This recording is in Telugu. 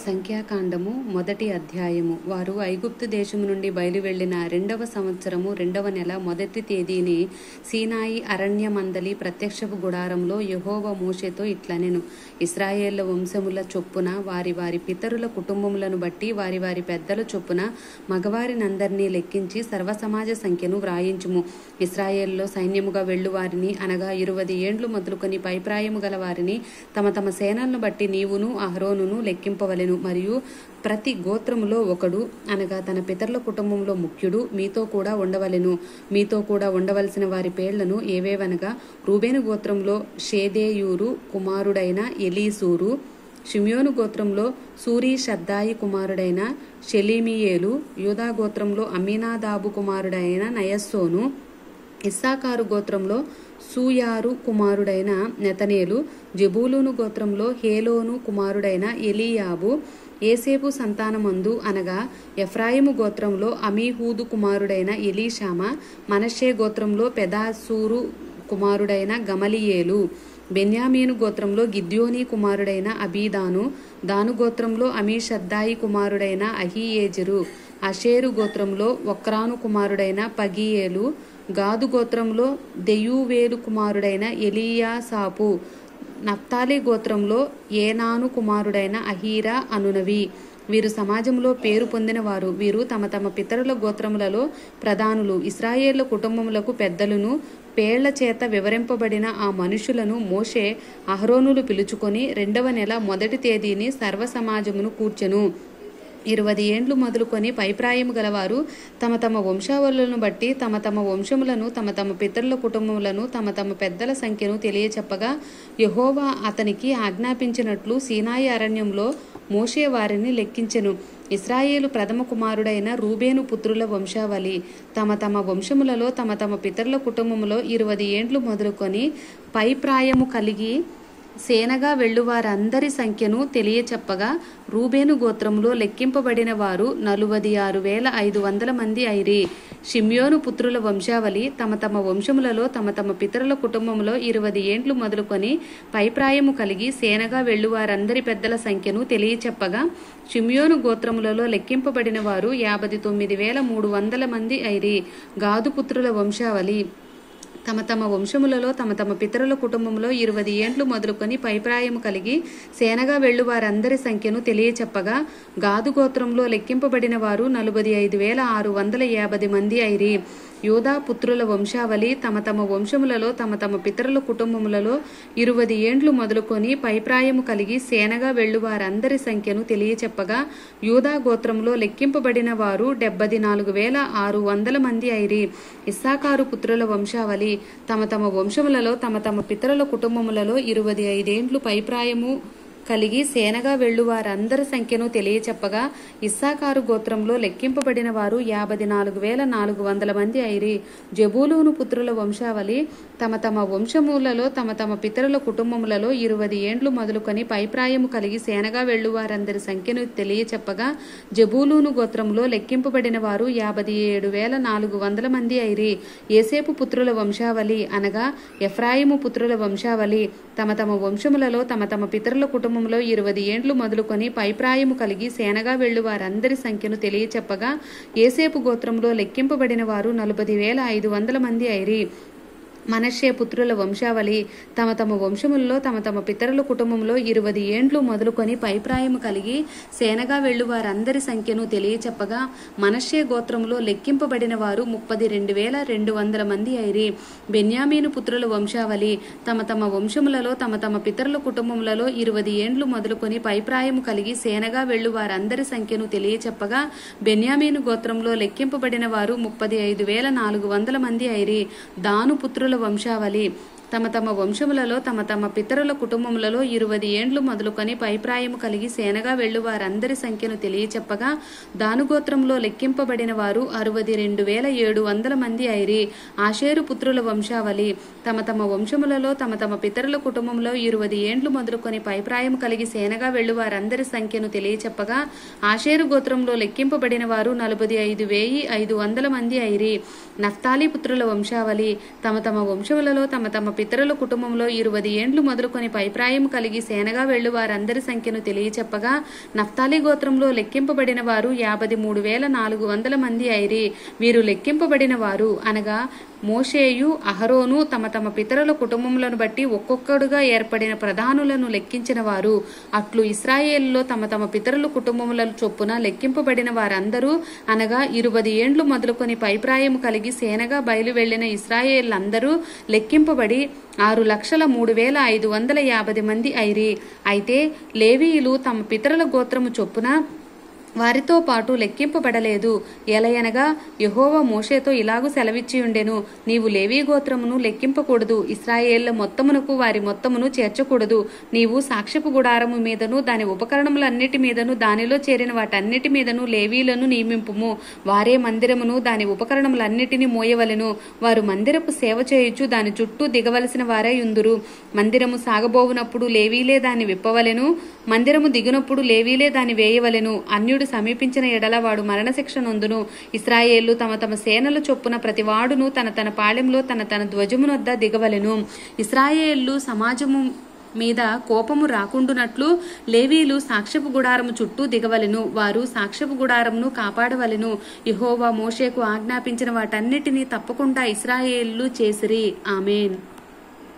సంఖ్యాకాండము మొదటి అధ్యాయము. వారు ఐగుప్తు దేశము నుండి బయలువెళ్లిన 2వ సంవత్సరము 2వ నెల మొదటి తేదీని సీనాయి అరణ్యమందలి ప్రత్యక్షపు గుడారంలో యెహోవా మోషేతో ఇట్లనెను. ఇశ్రాయేళ్ల వంశముల చొప్పున వారి వారి పితరుల కుటుంబములను బట్టి వారి వారి పెద్దల చొప్పున మగవారినందరినీ లెక్కించి సర్వసమాజ సంఖ్యను వ్రాయించుము. ఇశ్రాయేలులో సైన్యముగా వెళ్లువారిని అనగా 20 ఏండ్లు మొదలుకొని పైప్రాయము గల వారిని తమ తమ సేనలను బట్టి నీవును అహరోనును లెక్కింపవలెను. మరియు ప్రతి గోత్రములో ఒకడు అనగా తన పితరుల కుటుంబంలో ముఖ్యుడు మీతో కూడా ఉండవలెను. మీతో కూడా ఉండవలసిన వారి పేర్లను ఏవేవనగా, రూబేను గోత్రంలో షేదేయూరు కుమారుడైన ఎలీసూరు, షిమ్యోను గోత్రంలో సూరి షద్దాయి కుమారుడైన షెలీమియేలు, యూదా గోత్రంలో అమ్మీనాదాబు కుమారుడైన నయస్సోను, ఇస్సాకారు గోత్రంలో సూయారు కుమారుడైన నెతనేలు, జెబూలూను గోత్రంలో హేలోను కుమారుడైన ఎలీయాబు, ఏసేపు సంతానమందు అనగా ఎఫ్రాయిము గోత్రంలో అమీహూదు కుమారుడైన ఎలీషామ, మనష్షే గోత్రంలో పెదాసూరు కుమారుడైన గమలియేలు, బెన్యామీను గోత్రంలో గిద్యోని కుమారుడైన అబీదాను, దాను గోత్రంలో అమీషద్దాయి కుమారుడైన అహీయేజెరు, అషేరు గోత్రంలో ఒక్రాను కుమారుడైన పగీయేలు, గాదు గోత్రంలో దెయూవేలు కుమారుడైన ఎలీయాసాపు, నఫ్తాలి గోత్రంలో ఏనాను కుమారుడైన అహీరా అనునవి. వీరు సమాజంలో పేరు పొందినవారు. వీరు తమ తమ పితరుల గోత్రములలో ప్రధానులు. ఇశ్రాయేళ్ల కుటుంబములకు పెద్దలను. పేర్ల చేత వివరింపబడిన ఆ మనుషులను మోషే అహరోనులు పిలుచుకొని 2వ నెల మొదటి తేదీని సర్వసమాజమును కూర్చెను. 20 ఏండ్లు మొదలుకొని పైప్రాయము గలవారు తమ తమ వంశావళులను బట్టి తమ తమ వంశములను తమ తమ పితరుల కుటుంబములను తమ తమ పెద్దల సంఖ్యను తెలియచెప్పగా, యెహోవా అతనికి ఆజ్ఞాపించినట్లు సీనాయి అరణ్యంలో మోషే వారిని లెక్కించెను. ఇశ్రాయేలు ప్రథమ కుమారుడైన రూబేను పుత్రుల వంశావళి తమ తమ వంశములలో తమ తమ పితరుల కుటుంబములో 20 ఏండ్లు మొదలుకొని పైప్రాయము కలిగి సేనగా వెళ్లువారందరి సంఖ్యను తెలియచెప్పగా, రూబేను గోత్రంలో లెక్కింపబడిన వారు 46,500 మంది అయిరి. షిమ్యోను పుత్రుల వంశావళి తమ తమ వంశములలో తమ తమ పితరుల కుటుంబములో 20 ఏండ్లు మొదలుకొని పైప్రాయము కలిగి సేనగా వెళ్లువారందరి పెద్దల సంఖ్యను తెలియచెప్పగా, షిమ్యోను గోత్రములలో లెక్కింపబడిన వారు 59,300 మంది అయిరి. గాదు పుత్రుల వంశావళి తమ తమ వంశములలో తమ తమ పితరుల కుటుంబంలో 20 ఏండ్లు మొదలుకొని పైప్రాయము కలిగి సేనగా వెళ్లువారందరి సంఖ్యను తెలియచెప్పగా, గాదు గోత్రంలో లెక్కింపబడిన వారు 45,650 మంది అయిరి. యూదా పుత్రుల వంశావళి తమ తమ వంశములలో తమ తమ పితరుల కుటుంబములలో 20 ఏండ్లు మొదలుకొని పైప్రాయము కలిగి సేనగా వెళ్లువారందరి సంఖ్యను తెలియచెప్పగా, యూదా గోత్రంలో లెక్కింపబడిన వారు 74,600 మంది అయిరి. ఇస్సాకారు పుత్రుల వంశావళి తమ తమ వంశములలో తమ తమ పితరుల కుటుంబములలో 25 ఏండ్లు పైప్రాయము కలిగి సేనగా వెళ్లువారందరి సంఖ్యను తెలియచెప్పగా, ఇస్సాకారు గోత్రంలో లెక్కింపబడిన వారు 54,400 మంది అయిరి. జెబూలూను పుత్రుల వంశావళి తమ తమ వంశములలో తమ తమ పితరుల కుటుంబములలో 20 ఏండ్లు మొదలుకొని పైప్రాయము కలిగి సేనగా వెళ్లువారందరి సంఖ్యను తెలియచెప్పగా, జెబూలూను గోత్రంలో లెక్కింపబడిన వారు 57,400 మంది అయిరి. ఏసేపు పుత్రుల వంశావళి అనగా ఎఫ్రాయిము పుత్రుల వంశావళి తమ తమ వంశములలో తమ తమ పితరుల కుటుంబంలో 20 ఏండ్లు మొదలుకొని పైప్రాయము కలిగి సేనగా వెళ్లువారందరి సంఖ్యను తెలియచెప్పగా, ఏసేపు గోత్రంలో లెక్కింపబడిన వారు 40,500 మంది అయిరి. మనష్షే పుత్రుల వంశావళి తమ తమ వంశములలో తమ తమ పితరుల కుటుంబంలో 20 ఏండ్లు మొదలుకొని పైప్రాయము కలిగి సేనగా వెళ్లువారందరి సంఖ్యను తెలియచెప్పగా, మనష్షే గోత్రంలో లెక్కింపబడిన వారు 32,200 మంది అయిరి. బెన్యామీను పుత్రుల వంశావళి తమ తమ వంశములలో తమ తమ పితరుల కుటుంబములలో 20 ఏండ్లు మొదలుకొని పైప్రాయము కలిగి సేనగా వెళ్లువారందరి సంఖ్యను తెలియచెప్పగా, బెన్యామీను గోత్రంలో లెక్కింపబడిన వారు 35,400 మంది అయిరి. దాను పుత్రుల వంశావళి తమ తమ వంశములలో తమ తమ పితరుల కుటుంబములలో 20 ఏండ్లు మొదలుకొని పైప్రాయము కలిగి సేనగా వెళ్లువారందరి సంఖ్యను తెలియచెప్పగా, దానుగోత్రంలో లెక్కింపబడిన వారు 62,700 మంది అయిరి. ఆషేరు పుత్రుల వంశావళి తమ తమ వంశములలో తమ తమ పితరుల కుటుంబంలో 20 ఏండ్లు మొదలుకొని పైప్రాయము కలిగి సేనగా వెళ్లువారందరి సంఖ్యను తెలియచెప్పగా, ఆషేరు గోత్రంలో లెక్కింపబడిన వారు 45,500 మంది అయిరి. నఫ్తాలి పుత్రుల వంశావళి తమ తమ వంశములలో తమ తమ పితరుల కుటుంబంలో 20 ఏండ్లు మొదలుకొని పైప్రాయం కలిగి సేనగా వెళ్ళు వారందరి సంఖ్యను తెలియచెప్పగా నఫ్తాలి గోత్రంలో లెక్కింపబడిన వారు 53,400 మంది అయిరి. వీరు లెక్కింపబడిన వారు అనగా మోషేయు అహరోను తమ తమ పితరుల కుటుంబములను బట్టి ఒక్కొక్కడుగా ఏర్పడిన ప్రధానులను లెక్కించిన వారు. అట్లు ఇశ్రాయేలులో తమ తమ పితరుల కుటుంబముల చొప్పున లెక్కింపబడిన వారందరూ అనగా 20 ఏండ్లు మొదలుకొని పైప్రాయం కలిగి సేనగా బయలు వెళ్లిన ఇశ్రాయేళ్లందరూ లెక్కింపబడి 6,03,550 మంది అయిరి. అయితే లేవీయులు తమ పితరుల గోత్రము చొప్పున వారితో పాటు లెక్కింపబడలేదు. ఎలయనగా యెహోవా మోషేతో ఇలాగు సెలవిచ్చియుండెను, నీవు లేవీ గోత్రమును లెక్కింపకూడదు, ఇశ్రాయేళ్ల మొత్తమునకు వారి మొత్తమును చేర్చకూడదు. నీవు సాక్ష్యపు గుడారము మీదను దాని ఉపకరణములన్నిటి మీదను దానిలో చేరిన వాటన్నిటి మీదను లేవీలను నియమింపుము. వారే మందిరమును దాని ఉపకరణములన్నిటినీ మోయవలెను. వారు మందిరపు సేవ చేయుచు దాని చుట్టూ దిగవలసిన వారై యుందురు. మందిరము సాగబోవునప్పుడు లేవీలే దాన్ని విప్పవలెను. మందిరము దిగునప్పుడు లేవీలే దాన్ని వేయవలెను. అన్యుడు సమీపించిన ఎడల వాడు మరణశిక్ష నొందును. ఇశ్రాయేళ్లు తమ తమ సేనల చొప్పున ప్రతివాడును తన తన పాళెంలో తన తన ధ్వజమునొద్ద దిగవలెను. ఇశ్రాయేళ్లు సమాజము మీద కోపము రాకుండునట్లు లేవీలు సాక్ష్యపు గుడారము చుట్టూ దిగవలెను. వారు సాక్ష్యపు గుడారమును కాపాడవలెను. యెహోవా మోషేకు ఆజ్ఞాపించిన వాటన్నిటినీ తప్పకుండా ఇశ్రాయేళ్లు చేసిరి. ఆమేన్.